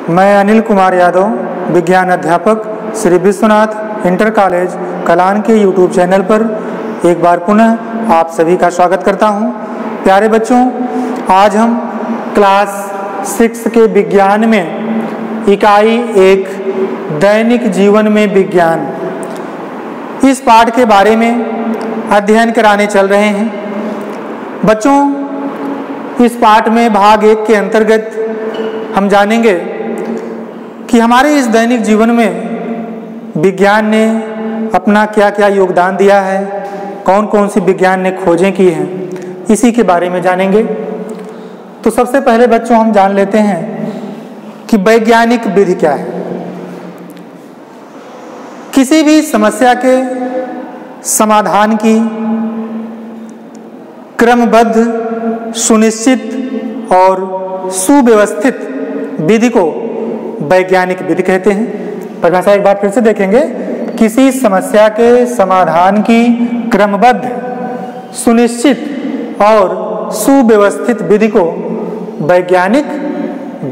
मैं अनिल कुमार यादव, विज्ञान अध्यापक श्री विश्वनाथ इंटर कॉलेज कलान के यूट्यूब चैनल पर एक बार पुनः आप सभी का स्वागत करता हूं। प्यारे बच्चों, आज हम क्लास 6 के विज्ञान में इकाई 1 दैनिक जीवन में विज्ञान, इस पाठ के बारे में अध्ययन कराने चल रहे हैं। बच्चों, इस पाठ में भाग 1 के अंतर्गत हम जानेंगे कि हमारे इस दैनिक जीवन में विज्ञान ने अपना क्या क्या योगदान दिया है, कौन कौन सी विज्ञान ने खोजें की हैं, इसी के बारे में जानेंगे। तो सबसे पहले बच्चों हम जान लेते हैं कि वैज्ञानिक विधि क्या है। किसी भी समस्या के समाधान की क्रमबद्ध, सुनिश्चित और सुव्यवस्थित विधि को वैज्ञानिक विधि कहते हैं। परिभाषा एक बार फिर से देखेंगे। किसी समस्या के समाधान की क्रमबद्ध, सुनिश्चित और सुव्यवस्थित विधि को वैज्ञानिक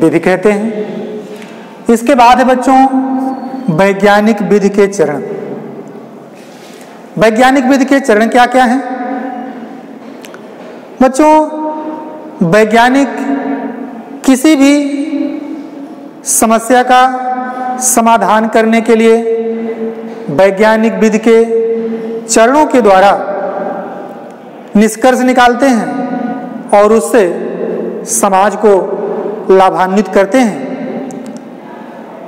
विधि कहते हैं। इसके बाद है बच्चों वैज्ञानिक विधि के चरण। वैज्ञानिक विधि के चरण क्या क्या हैं? बच्चों, वैज्ञानिक किसी भी समस्या का समाधान करने के लिए वैज्ञानिक विधि के चरणों के द्वारा निष्कर्ष निकालते हैं और उससे समाज को लाभान्वित करते हैं।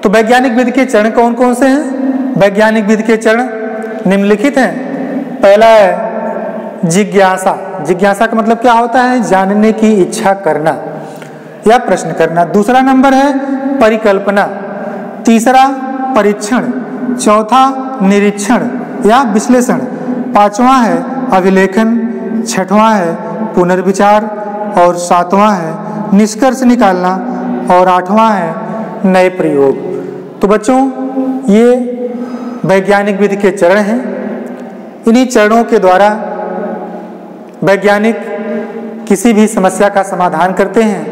तो वैज्ञानिक विधि के चरण कौन कौन से हैं? वैज्ञानिक विधि के चरण निम्नलिखित हैं। पहला है जिज्ञासा। जिज्ञासा का मतलब क्या होता है? जानने की इच्छा करना या प्रश्न करना। दूसरा नंबर है परिकल्पना। तीसरा परीक्षण। चौथा निरीक्षण या विश्लेषण। पांचवा है अभिलेखन। छठवां है पुनर्विचार और सातवां है निष्कर्ष निकालना और आठवां है नए प्रयोग। तो बच्चों, ये वैज्ञानिक विधि के चरण हैं। इन्हीं चरणों के द्वारा वैज्ञानिक किसी भी समस्या का समाधान करते हैं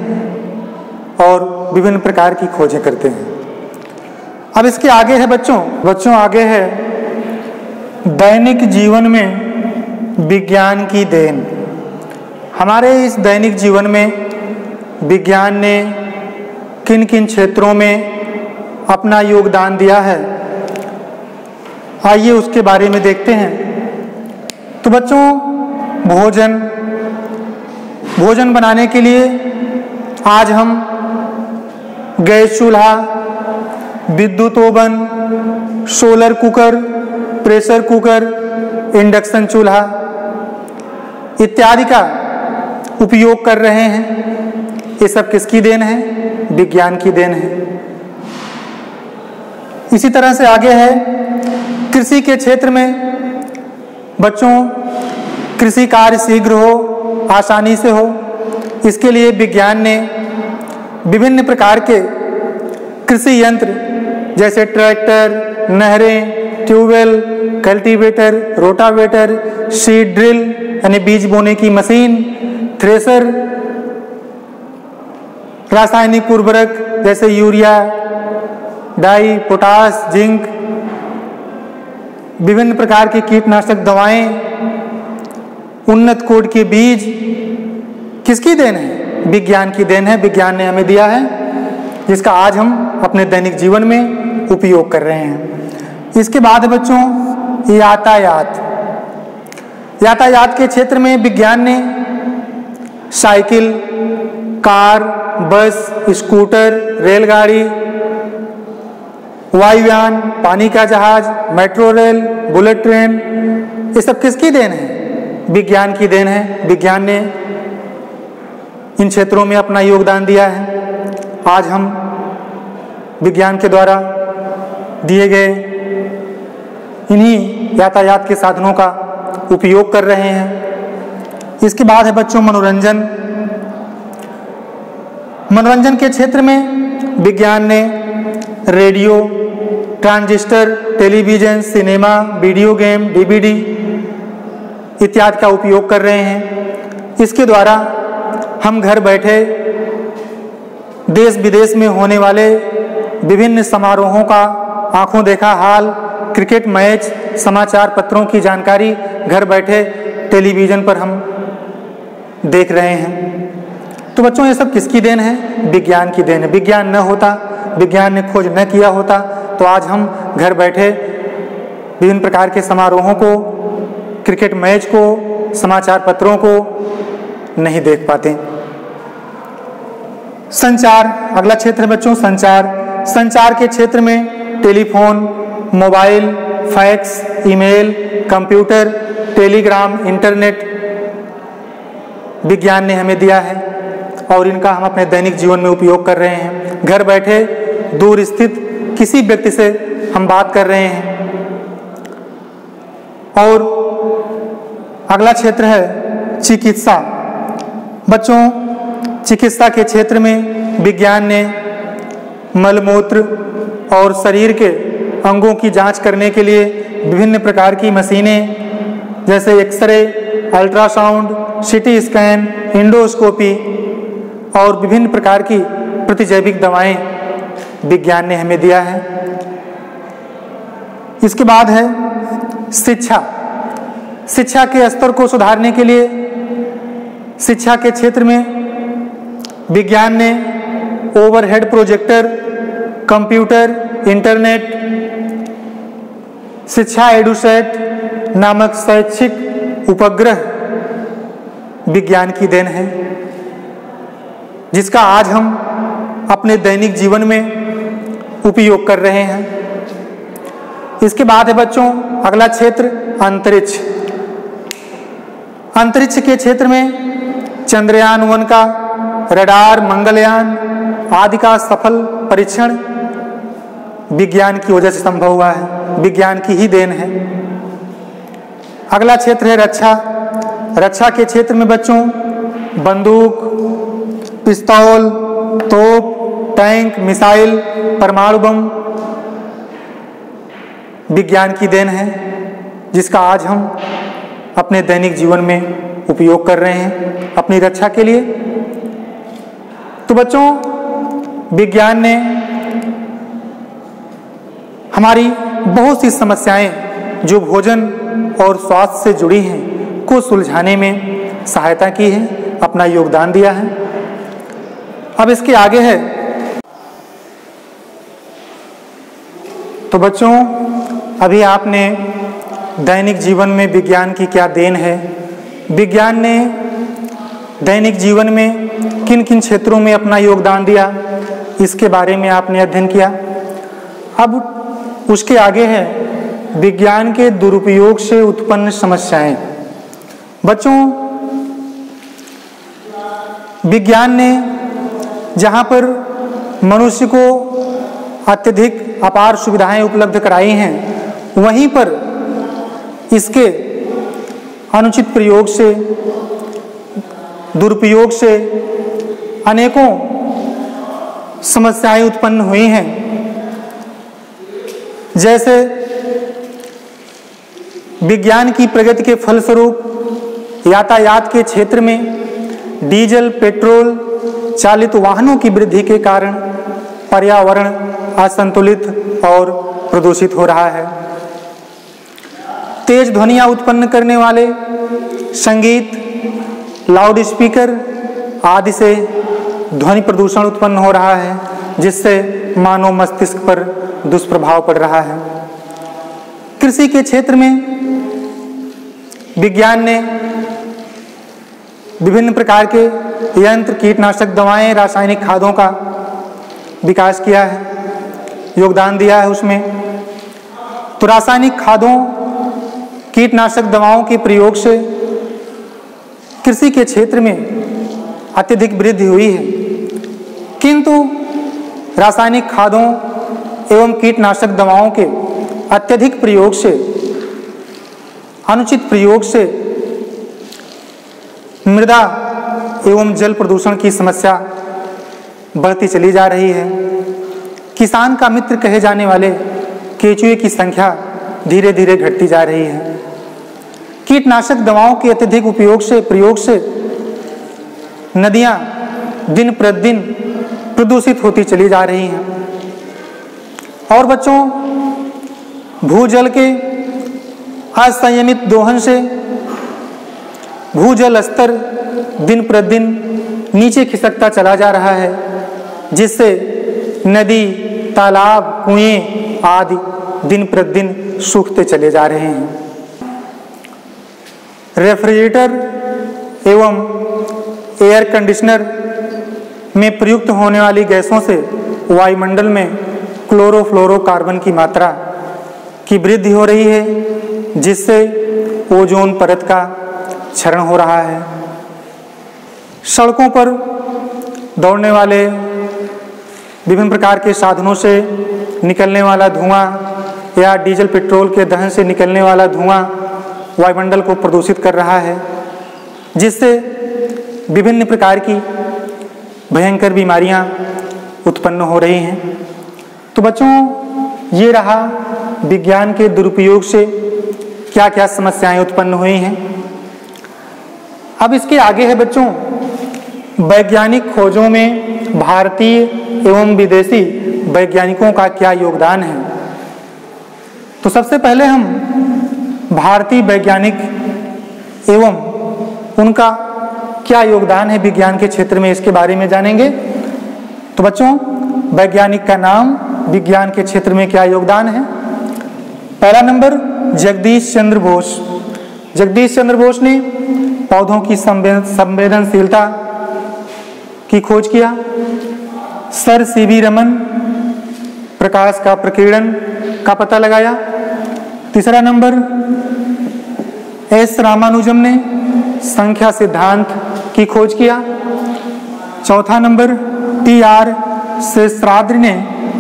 और विभिन्न प्रकार की खोजें करते हैं। अब इसके आगे है बच्चों आगे है दैनिक जीवन में विज्ञान की देन। हमारे इस दैनिक जीवन में विज्ञान ने किन किन क्षेत्रों में अपना योगदान दिया है, आइए उसके बारे में देखते हैं। तो बच्चों, भोजन बनाने के लिए आज हम गैस चूल्हा, विद्युत oven, solar cooker, pressure cooker, induction चूल्हा इत्यादि का उपयोग कर रहे हैं। ये सब किसकी देन है? विज्ञान की देन है। इसी तरह से आगे है कृषि के क्षेत्र में। बच्चों, कृषि कार्य शीघ्र हो, आसानी से हो, इसके लिए विज्ञान ने विभिन्न प्रकार के कृषि यंत्र जैसे ट्रैक्टर, नहरें, tubewell, cultivator, rotavator, seed drill यानी बीज बोने की मशीन, थ्रेसर, रासायनिक उर्वरक जैसे यूरिया, डाई, पोटाश, जिंक, विभिन्न प्रकार की कीटनाशक दवाएं, उन्नत कोट के बीज किसकी देन है? विज्ञान की देन है। विज्ञान ने हमें दिया है, जिसका आज हम अपने दैनिक जीवन में उपयोग कर रहे हैं। इसके बाद बच्चों यातायात। यातायात के क्षेत्र में विज्ञान ने साइकिल, कार, बस, स्कूटर, रेलगाड़ी, वायुयान, पानी का जहाज, मेट्रो रेल, बुलेट ट्रेन, ये सब किसकी देन है? विज्ञान की देन है। विज्ञान ने इन क्षेत्रों में अपना योगदान दिया है। आज हम विज्ञान के द्वारा दिए गए इन्हीं यातायात के साधनों का उपयोग कर रहे हैं। इसके बाद है बच्चों मनोरंजन। मनोरंजन के क्षेत्र में विज्ञान ने radio, transistor, television, cinema, video game, DVD इत्यादि का उपयोग कर रहे हैं। इसके द्वारा हम घर बैठे देश विदेश में होने वाले विभिन्न समारोहों का आंखों देखा हाल, क्रिकेट मैच, समाचार पत्रों की जानकारी घर बैठे टेलीविज़न पर हम देख रहे हैं। तो बच्चों, ये सब किसकी देन है? विज्ञान की देन है। विज्ञान न होता, विज्ञान ने खोज न किया होता तो आज हम घर बैठे विभिन्न प्रकार के समारोहों को, क्रिकेट मैच को, समाचार पत्रों को नहीं देख पाते। संचार अगला क्षेत्र है बच्चों, संचार। संचार के क्षेत्र में telephone, mobile, fax, email, computer, Telegram, internet विज्ञान ने हमें दिया है और इनका हम अपने दैनिक जीवन में उपयोग कर रहे हैं। घर बैठे दूर स्थित किसी व्यक्ति से हम बात कर रहे हैं। और अगला क्षेत्र है चिकित्सा। बच्चों, चिकित्सा के क्षेत्र में विज्ञान ने मलमूत्र और शरीर के अंगों की जांच करने के लिए विभिन्न प्रकार की मशीनें जैसे x-ray, ultrasound, CT scan, endoscopy और विभिन्न प्रकार की प्रतिजैविक दवाएं विज्ञान ने हमें दिया है। इसके बाद है शिक्षा। शिक्षा के स्तर को सुधारने के लिए शिक्षा के क्षेत्र में विज्ञान ने ओवरहेड प्रोजेक्टर, कंप्यूटर, इंटरनेट, शिक्षा एडुसेट नामक शैक्षिक उपग्रह विज्ञान की देन है, जिसका आज हम अपने दैनिक जीवन में उपयोग कर रहे हैं। इसके बाद है बच्चों अगला क्षेत्र अंतरिक्ष। अंतरिक्ष के क्षेत्र में चंद्रयान 1 का रडार, मंगलयान आदि का सफल परीक्षण विज्ञान की वजह से संभव हुआ है, विज्ञान की ही देन है। अगला क्षेत्र है रक्षा। रक्षा के क्षेत्र में बच्चों बंदूक, पिस्तौल, तोप, टैंक, मिसाइल, परमाणु बम विज्ञान की देन है, जिसका आज हम अपने दैनिक जीवन में उपयोग कर रहे हैं अपनी रक्षा के लिए। तो बच्चों, विज्ञान ने हमारी बहुत सी समस्याएं जो भोजन और स्वास्थ्य से जुड़ी हैं को सुलझाने में सहायता की है, अपना योगदान दिया है। अब इसके आगे है तो बच्चों, अभी आपने दैनिक जीवन में विज्ञान की क्या देन है, विज्ञान ने दैनिक जीवन में किन किन क्षेत्रों में अपना योगदान दिया, इसके बारे में आपने अध्ययन किया। अब उसके आगे है विज्ञान के दुरुपयोग से उत्पन्न समस्याएं। बच्चों, विज्ञान ने जहाँ पर मनुष्य को अत्यधिक अपार सुविधाएं उपलब्ध कराई हैं, वहीं पर इसके अनुचित प्रयोग से, दुरुपयोग से अनेकों समस्याएं उत्पन्न हुई हैं। जैसे विज्ञान की प्रगति के फलस्वरूप यातायात के क्षेत्र में डीजल, पेट्रोल चालित वाहनों की वृद्धि के कारण पर्यावरण असंतुलित और प्रदूषित हो रहा है। तेज ध्वनियाँ उत्पन्न करने वाले संगीत, लाउड स्पीकर आदि से ध्वनि प्रदूषण उत्पन्न हो रहा है, जिससे मानव मस्तिष्क पर दुष्प्रभाव पड़ रहा है। कृषि के क्षेत्र में विज्ञान ने विभिन्न प्रकार के यंत्र, कीटनाशक दवाएं, रासायनिक खादों का विकास किया है, योगदान दिया है उसमें। तो रासायनिक खादों, कीटनाशक दवाओं के प्रयोग से कृषि के क्षेत्र में अत्यधिक वृद्धि हुई है, किंतु रासायनिक खादों एवं कीटनाशक दवाओं के अत्यधिक प्रयोग से, अनुचित प्रयोग से मृदा एवं जल प्रदूषण की समस्या बढ़ती चली जा रही है। किसान का मित्र कहे जाने वाले केंचुए की संख्या धीरे धीरे घटती जा रही है। कीटनाशक दवाओं के अत्यधिक उपयोग से, प्रयोग से नदियां दिन प्रतिदिन प्रदूषित होती चली जा रही हैं। और बच्चों, भूजल के असंयमित दोहन से भूजल स्तर दिन प्रतिदिन नीचे खिसकता चला जा रहा है, जिससे नदी, तालाब, कुएं आदि दिन प्रतिदिन सूखते चले जा रहे हैं। रेफ्रिजरेटर एवं एयर कंडीशनर में प्रयुक्त होने वाली गैसों से वायुमंडल में क्लोरोफ्लोरोकार्बन की मात्रा की वृद्धि हो रही है, जिससे ओजोन परत का क्षरण हो रहा है। सड़कों पर दौड़ने वाले विभिन्न प्रकार के साधनों से निकलने वाला धुआं या डीजल पेट्रोल के दहन से निकलने वाला धुआं वायुमंडल को प्रदूषित कर रहा है, जिससे विभिन्न प्रकार की भयंकर बीमारियां उत्पन्न हो रही हैं। तो बच्चों, ये रहा विज्ञान के दुरुपयोग से क्या क्या समस्याएं उत्पन्न हुई हैं। अब इसके आगे है बच्चों, वैज्ञानिक खोजों में भारतीय एवं विदेशी वैज्ञानिकों का क्या योगदान है। तो सबसे पहले हम भारतीय वैज्ञानिक एवं उनका क्या योगदान है विज्ञान के क्षेत्र में, इसके बारे में जानेंगे। तो बच्चों, वैज्ञानिक का नाम, विज्ञान के क्षेत्र में क्या योगदान है। पहला नंबर, जगदीश चंद्र बोस। जगदीश चंद्र बोस ने पौधों की संवेदनशीलता की खोज किया। सर सीवी रमन, प्रकाश का प्रकीर्णन का पता लगाया। तीसरा नंबर, एस रामानुजम ने संख्या सिद्धांत की खोज किया। चौथा नंबर, टी.आर. शेषाद्रि ने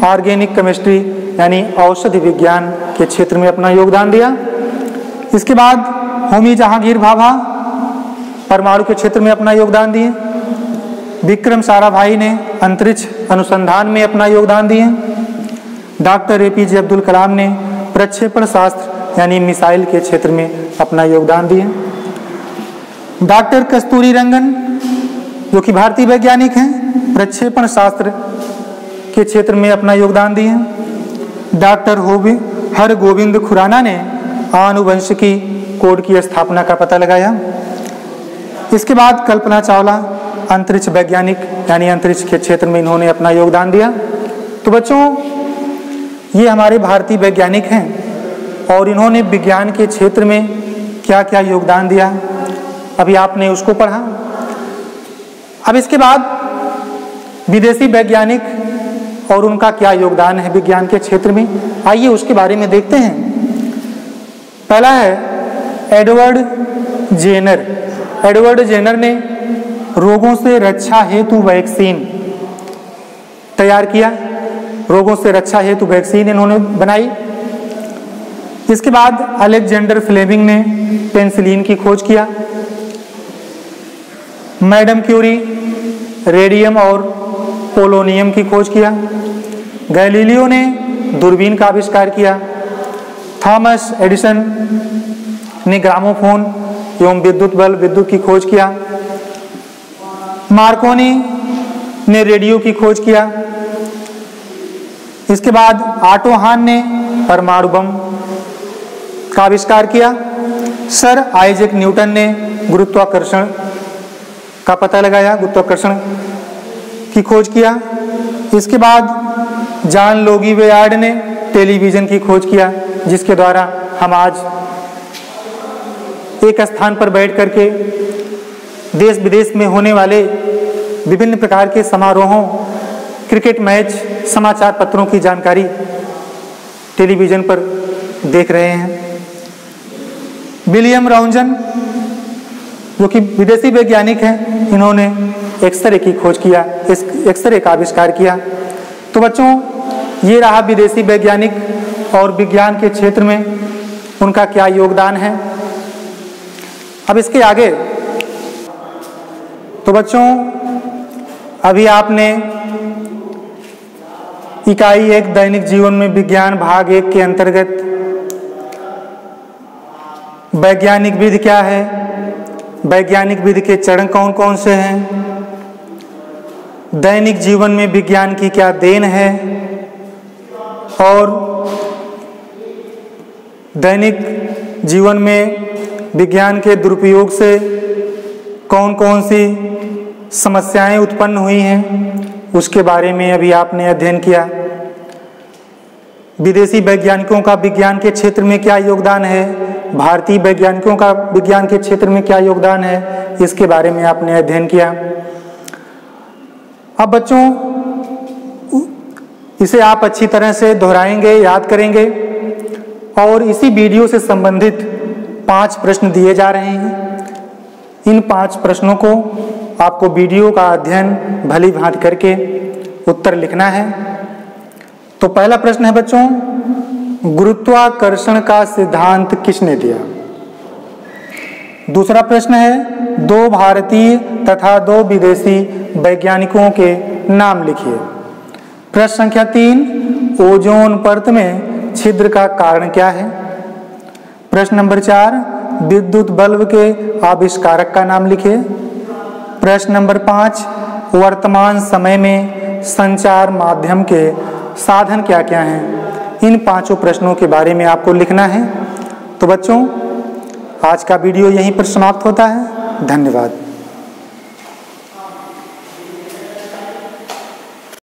ऑर्गेनिक केमिस्ट्री यानी औषधि विज्ञान के क्षेत्र में अपना योगदान दिया। इसके बाद होमी जहांगीर भाभा परमाणु के क्षेत्र में अपना योगदान दिए। विक्रम साराभाई ने अंतरिक्ष अनुसंधान में अपना योगदान दिए। डॉक्टर एपीजे अब्दुल कलाम ने प्रक्षेपण शास्त्र यानी मिसाइल के क्षेत्र में अपना योगदान दिए। डॉक्टर कस्तूरी रंगन, जो कि भारतीय वैज्ञानिक हैं, प्रक्षेपण शास्त्र के क्षेत्र में अपना योगदान दिए। डॉक्टर हरगोविंद खुराना ने आनुवंशिकी कोड की स्थापना का पता लगाया। इसके बाद कल्पना चावला, अंतरिक्ष वैज्ञानिक यानी अंतरिक्ष के क्षेत्र में इन्होंने अपना योगदान दिया। तो बच्चों, ये हमारे भारतीय वैज्ञानिक हैं और इन्होंने विज्ञान के क्षेत्र में क्या क्या योगदान दिया, अभी आपने उसको पढ़ा। अब इसके बाद विदेशी वैज्ञानिक और उनका क्या योगदान है विज्ञान के क्षेत्र में, आइए उसके बारे में देखते हैं। पहला है एडवर्ड जेनर। एडवर्ड जेनर ने रोगों से रक्षा हेतु वैक्सीन तैयार किया। रोगों से रक्षा हेतु वैक्सीन इन्होंने बनाई। इसके बाद अलेक्जेंडर फ्लेमिंग ने पेनिसिलिन की खोज किया। मैडम क्यूरी रेडियम और पोलोनियम की खोज किया। गैलीलियो ने दूरबीन का आविष्कार किया। थॉमस एडिसन ने ग्रामोफोन एवं विद्युत बल्ब विद्युत की खोज किया। मार्कोनी ने रेडियो की खोज किया। इसके बाद ऑटो हान ने परमाणु बम का आविष्कार किया। सर आइजैक न्यूटन ने गुरुत्वाकर्षण का पता लगाया, गुरुत्वाकर्षण की खोज किया। इसके बाद जॉन लोगी वेयार्ड ने टेलीविजन की खोज किया, जिसके द्वारा हम आज एक स्थान पर बैठ करके देश विदेश में होने वाले विभिन्न प्रकार के समारोहों, क्रिकेट मैच, समाचार पत्रों की जानकारी टेलीविजन पर देख रहे हैं। विलियम राउंजन, जो कि विदेशी वैज्ञानिक हैं, इन्होंने एक्सरे की खोज किया, इस एक्सरे का आविष्कार किया। तो बच्चों, ये रहा विदेशी वैज्ञानिक और विज्ञान के क्षेत्र में उनका क्या योगदान है। अब इसके आगे, तो बच्चों, अभी आपने इकाई 1 दैनिक जीवन में विज्ञान भाग 1 के अंतर्गत वैज्ञानिक विधि क्या है, वैज्ञानिक विधि के चरण कौन कौन से हैं, दैनिक जीवन में विज्ञान की क्या देन है और दैनिक जीवन में विज्ञान के दुरुपयोग से कौन कौन सी समस्याएं उत्पन्न हुई हैं, उसके बारे में अभी आपने अध्ययन किया। विदेशी वैज्ञानिकों का विज्ञान के क्षेत्र में क्या योगदान है, भारतीय वैज्ञानिकों का विज्ञान के क्षेत्र में क्या योगदान है, इसके बारे में आपने अध्ययन किया। अब बच्चों इसे आप अच्छी तरह से दोहराएंगे, याद करेंगे और इसी वीडियो से संबंधित 5 प्रश्न दिए जा रहे हैं। इन 5 प्रश्नों को आपको वीडियो का अध्ययन भली भांति करके उत्तर लिखना है। तो पहला प्रश्न है बच्चों, गुरुत्वाकर्षण का सिद्धांत किसने दिया? दूसरा प्रश्न है, 2 भारतीय तथा 2 विदेशी वैज्ञानिकों के नाम लिखिए। प्रश्न संख्या 3, ओजोन परत में छिद्र का कारण क्या है? प्रश्न नंबर 4, विद्युत बल्ब के आविष्कारक का नाम लिखिए। प्रश्न नंबर 5, वर्तमान समय में संचार माध्यम के साधन क्या क्या हैं? इन 5 प्रश्नों के बारे में आपको लिखना है। तो बच्चों आज का वीडियो यहीं पर समाप्त होता है। धन्यवाद।